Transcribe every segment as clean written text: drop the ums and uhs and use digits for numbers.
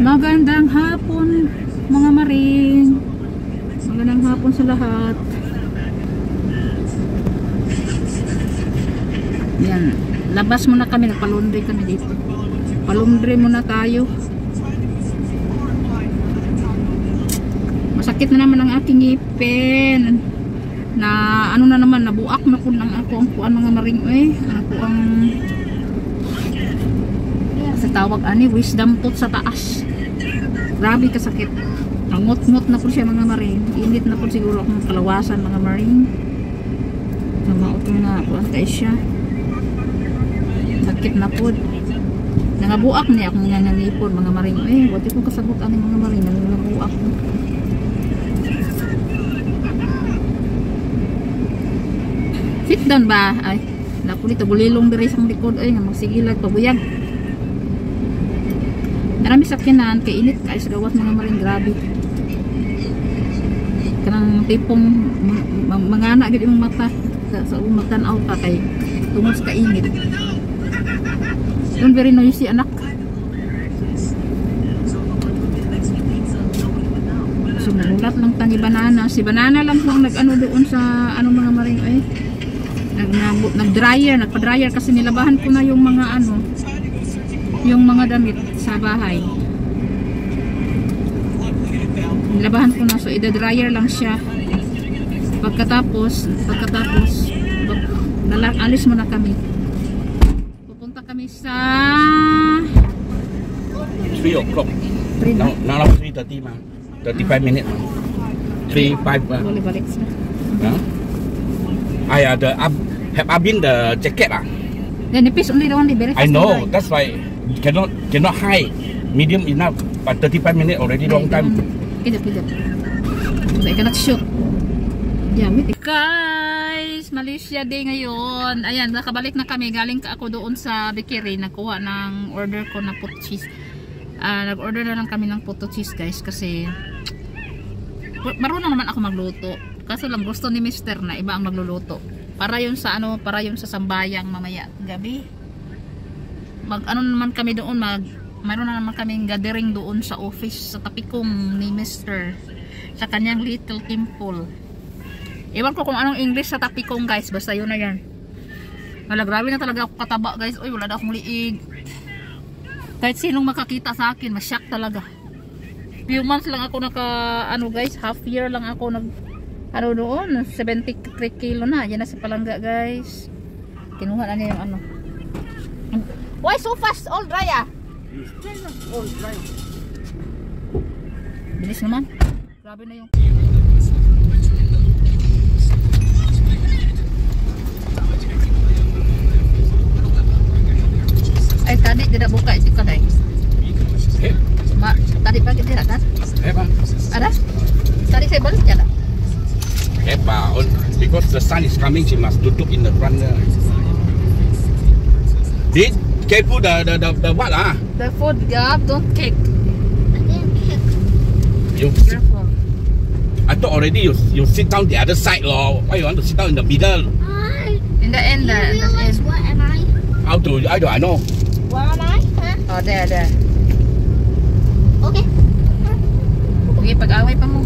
Magandang hapon mga maring. Magandang hapon sa lahat. Yan, labas muna kami, nagpa-laundry kami dito. Pa-laundry muna tayo. Masakit na naman ang aking ngipin. Na ano na naman, nabuak na po ng ako ang kuan mga maring ako ang sa tawag ani wisdom tooth sa taas. Grabe kasakit. Nangot-ngot na po siya mga maring. Init na po siguro akong kalawasan mga maring. Namaot na po ang kay siya. Sakit na po. Nangabuak niya akong nangangipon mga maring. Buti ko kasabot ani mga maring. Nangabuak. Sit down ba? Ay, naku dito bulilong diri sang likod ay nga magsigilag pabuyag. Marami sakyanan kay init kay sa gawas mga maring grabe. Kanang tipong mangana gid imong mata sa magtan-aw ka kay tungod sa kainit. Don't very noisy anak. So nagulat lang tangi banana. Si banana lang po ang nag-ano doon sa ano mga maring nag-dryer, nagpa-dryer kasi nilabahan ko na yung mga ano, yung mga damit sa bahay. Nilabahan ko na, so ida-dryer lang siya. Pagkatapos alis muna kami. Pupunta kami sa 3 o'clock. Now 3:30 ma. 35 minutes ma. 3:05 ma. Boleh balik sih. I have Abin the jacket lah. Then nipis only the one di beres. I know, that's why cannot high. Medium enough, but 35 minutes already long time. Kejap. Saya cannot shoot. Jamit. Guys, Malaysia Day ngayon. Ayan, nakabalik na kami. Galing ako doon sa bakery. Nakuha ng order ko na puto cheese. Nag-order na lang kami ng puto cheese guys. Kasi marunong naman ako magluto. Kaso lang gusto ni Mister na iba ang magluluto. Para yun sa ano, para yun sa sambayang mamaya gabi. Ano naman kami doon, mayroon na naman kaming gathering doon sa office sa tapikong ni Mister. Sa kanyang little temple. Ewan ko kung anong English sa tapikong guys, basta yun na yan. Wala, grabe na talaga ako kataba guys. Uy, wala na akong liig. Kahit sinong makakita sa akin, masyak talaga. Few months lang ako ano guys, half year lang ako ano doon, 73 kilo na. Yan na si palangga guys. Kinuha na niya yung ano. Why so fast? All dry ah? All dry. Bilis naman. Grabe na yung ay tadi tidak buka itu kadai. Tadi pagi tidak kan? Ada? Tadi saya balik tidak? Because the sun is coming, she must tutup in the front. Did careful the what ah? The food gap, don't kick. Careful. I thought already you sit down the other side lor. Why you want to sit down in the middle? In the end, What am I? I know. Where am I? Huh? Oh, there. Okay. Okay, pag-away pa mo.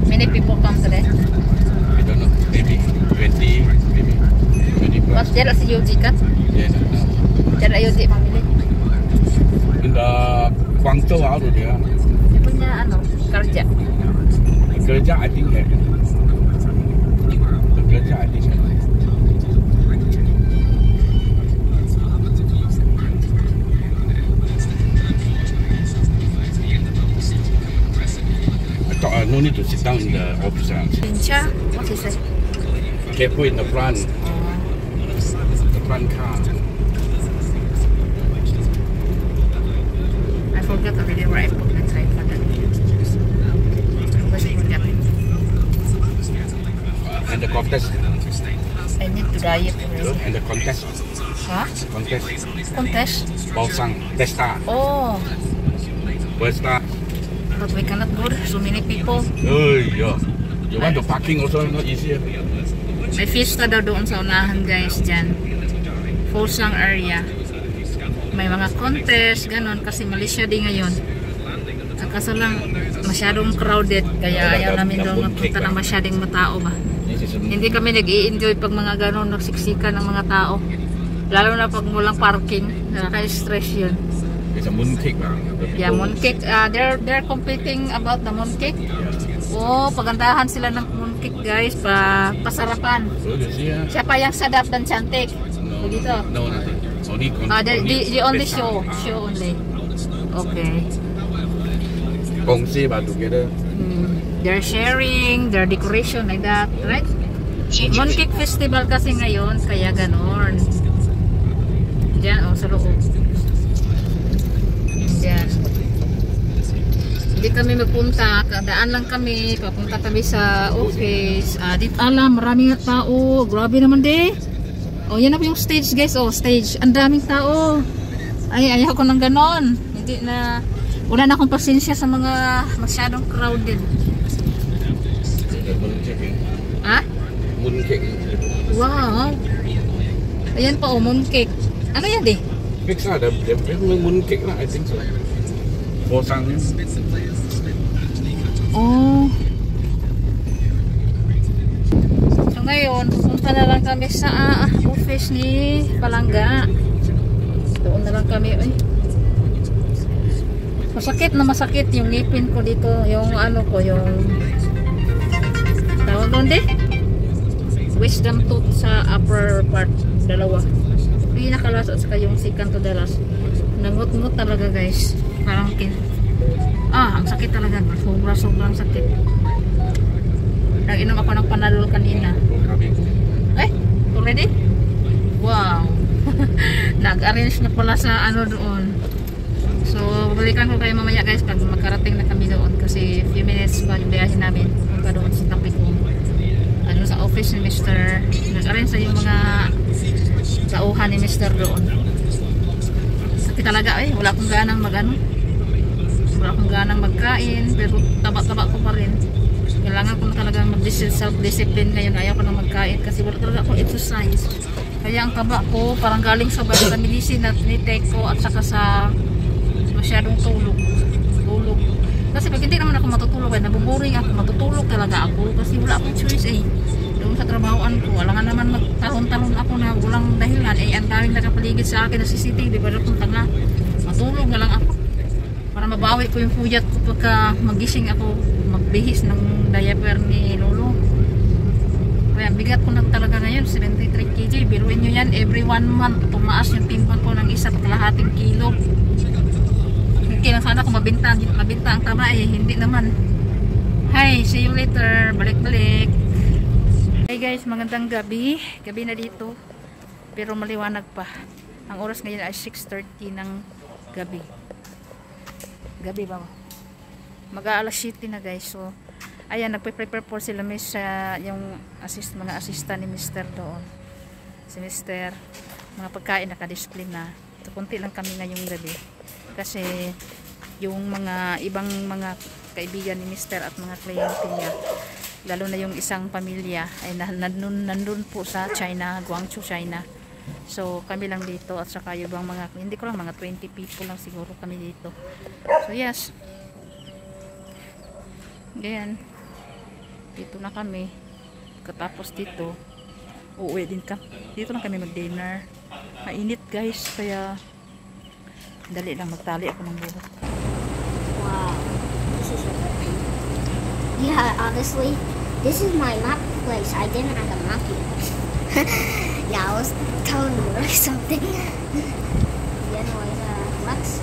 Many people come today. I don't know. Maybe 20, maybe 25. Mas jarak si Yuji kan? Yes. Jarak Yuji pamili. In the Guangzhou out there. Dia punya ano, kerja. Kerja I think have. Kerja I think have. I thought no need to sit down in the office. Pincha, what is it? Careful in the front. The front car. I forgot already where I put the tripod. And the contest. I need to diet already. And the contest. Huh? Contest. Contest? Baosang. Testa. Oh. Westa. but we cannot go. So many people. Oh, yeah. You want to parking also not easier. May fiesta daw doon sa unahan guys dyan. Fosang area. May mga contest, ganon. Kasi Malaysia din ngayon. Kaso lang, masyadong crowded. Kaya ayaw namin doon magpunta ng masyadong matao ba. Hindi kami nag-i-enjoy pag mga ganon nagsiksikan ng mga tao. Lalo na pag walang parking. Nakaka-stress yun. It's a mooncake. Yeah, mooncake. They're competing about the mooncake. Oh, pagandahan sila ng mooncake guys. Pasarapan. Siya pa yung sadap dan cantik. Dito. No, nothing. They only show only. Okay. Kongsi ba together. They're sharing their decoration like that, right? Mooncake festival kasi ngayon, kaya ganon. Diyan, oh, sa loob. Diyan. Hindi kami magpunta, kadaan lang kami, papunta kami sa office. Dito alam, maraming tao. Grabe naman di. Oh, yan na po yung stage guys. Oh, stage. Ang daming tao. Ay, ayaw ko ng ganon. Hindi na, wala na akong pasensya sa mga masyadong crowded. Ha? Mooncake. Wow. Ayan pa oh, mooncake. Ano yan di? Fix na, mooncake na, I think so. Fosang. Oh. So ngayon, pupunta na lang kami sa office ni Palangga. Doon na lang kami. Ay. Masakit yung ngipin ko dito. Yung ano ko, yung tawag doon di? Wisdom tooth sa upper part. Dalawa. Pinakalas at saka yung second to the last. Nangut-ngut talaga guys. Parang ang sakit talaga. Sobrang sakit. Nag-inom ako ng Panadol kanina. Already? Wow. Nag-arrange na pala sa ano doon. So, balikan ko kayo mamaya guys pag makarating na kami doon. Kasi few minutes pa yung biyahin namin. Punta doon sa Tapikong. Ano sa office ni Mr. Nag-arrange sa yung mga tauhan ni Mr. doon. Sakit talaga wala akong ganang wala akong ganang magkain, pero taba-taba ko pa rin. Kailangan ko na talaga self-discipline ngayon. Ayaw ko na magkain kasi wala talaga akong exercise. Kaya ang taba ko parang galing sa medicine at nitake ko at saka sa masyadong tulog. Kasi pag hindi naman ako matutulog nabuboring ako, matutulog talaga ako kasi wala akong choice doon sa trabahoan ko, wala nga naman magtalon-talon ako na walang dahilan ang daming nakapaligid sa akin na CCTV, pero kung tanga matulog na lang ako para mabawi ko yung puyat ko pagka magising ako, magbihis ng diaper ni Lolo. Kaya bigat ko na talaga ngayon, 73 kg. Biruin nyo yan, every 1 month tumaas yung timbang ko ng 1.5 kilo. Okay lang sana kung mabinta ang tama hindi naman. Hi, see you later. Balik-balik. Hey guys, magandang gabi. Gabi na dito. Pero maliwanag pa. Ang oras ngayon ay 6:30 ng gabi. Gabi ba? Mag-aalas 7 na guys. So, ayan, nagpe-prepare po sila sa yung mga assistant ni Mr. doon. Si Mr. Mga pagkain naka-display na. So, kunti lang kami ngayong gabi. Kasi yung mga ibang mga kaibigan ni Mr. at mga kliyente niya, lalo na yung isang pamilya ay nandun po sa China, Guangzhou, China. So kami lang dito at saka yung mga, hindi ko lang, mga 20 people lang siguro kami dito. So yes, ganyan, dito na kami. Katapos dito uuwi din ka. Dito lang kami mag-dinner. Mainit guys, kaya dali lang, magtali ako ng buhok. Wow, this is everything. Yeah, honestly, this is my map place. I didn't have a map yet. Yeah, I was telling you or something. Anyways, Lex,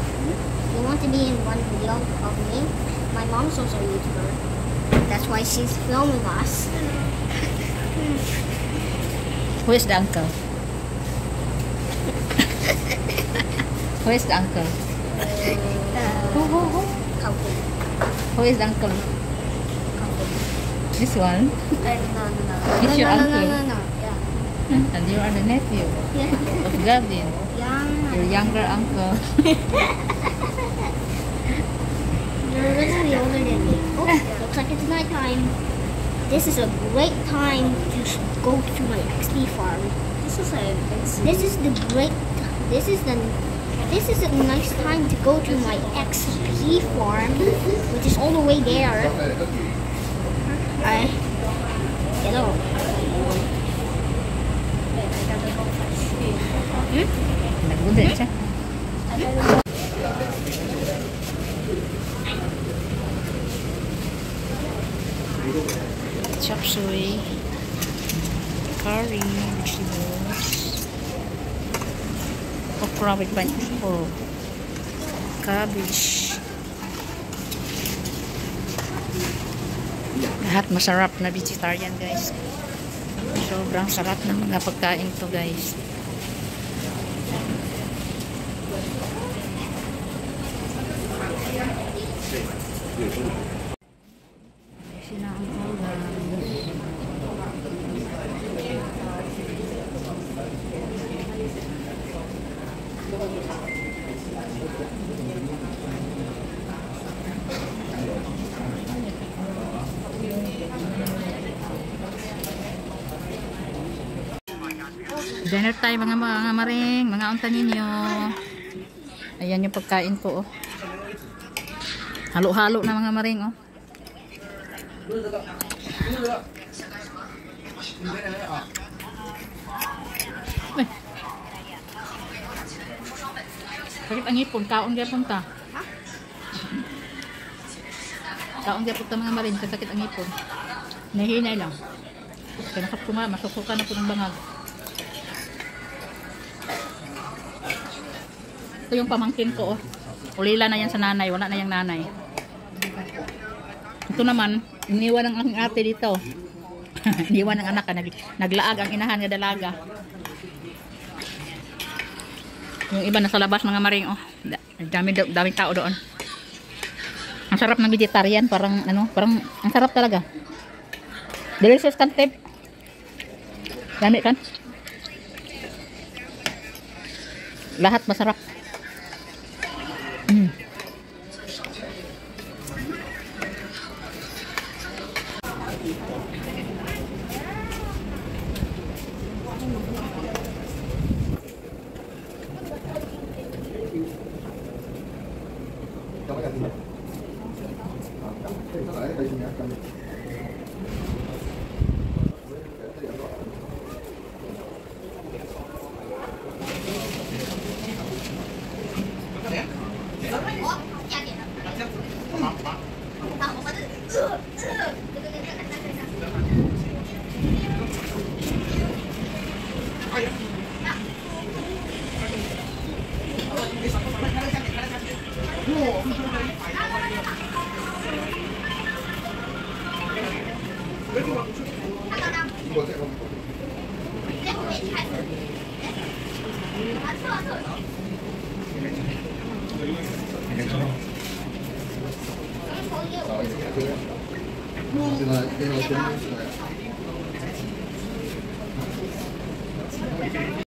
you want to be in one video of me? My mom's also a YouTuber. That's why she's filming us. Who is the uncle? Who is the uncle? Who is the uncle? This one? No. It's your uncle? No. Yeah. And you are the nephew of Gavin. Yeah. Your younger uncle. You're literally older than me. Oh, looks like it's nighttime. This is a great time to go to my XP farm. This is a nice time to go to my XP farm, which is all the way there. Hello. Nagbudet siya. Chop suey, curry, vegetables, okra with pineapple, cabbage. Lahat masarap na vegetarian, guys. Sobrang sarap ng mga pagkain to, guys. Sina ang ulam. Dinner time mga maring, mga unta ninyo. Ayan yung pagkain ko, oh. Halo-halo na mga maring, oh. Ay. Sakit ang ipon, kaon gyapon ta. Kaon gyapon ta mga maring, sakit ang ipon. Nahinay lang. Kanakap ko nga, masusukan ako ng bangag. Ito yung pamangkin ko, oh. Ulila na yan sa nanay, wala na yung nanay. Ito naman, iniwan ng aking ate dito. Iniwan ng anak, naglaag ang inahan nga dalaga. Yung iba nasa labas mga maring, oh. Daming tao doon. Ang sarap ng vegetarian, parang ang sarap talaga. Delicious kan, tip. Dami kan? Lahat masarap.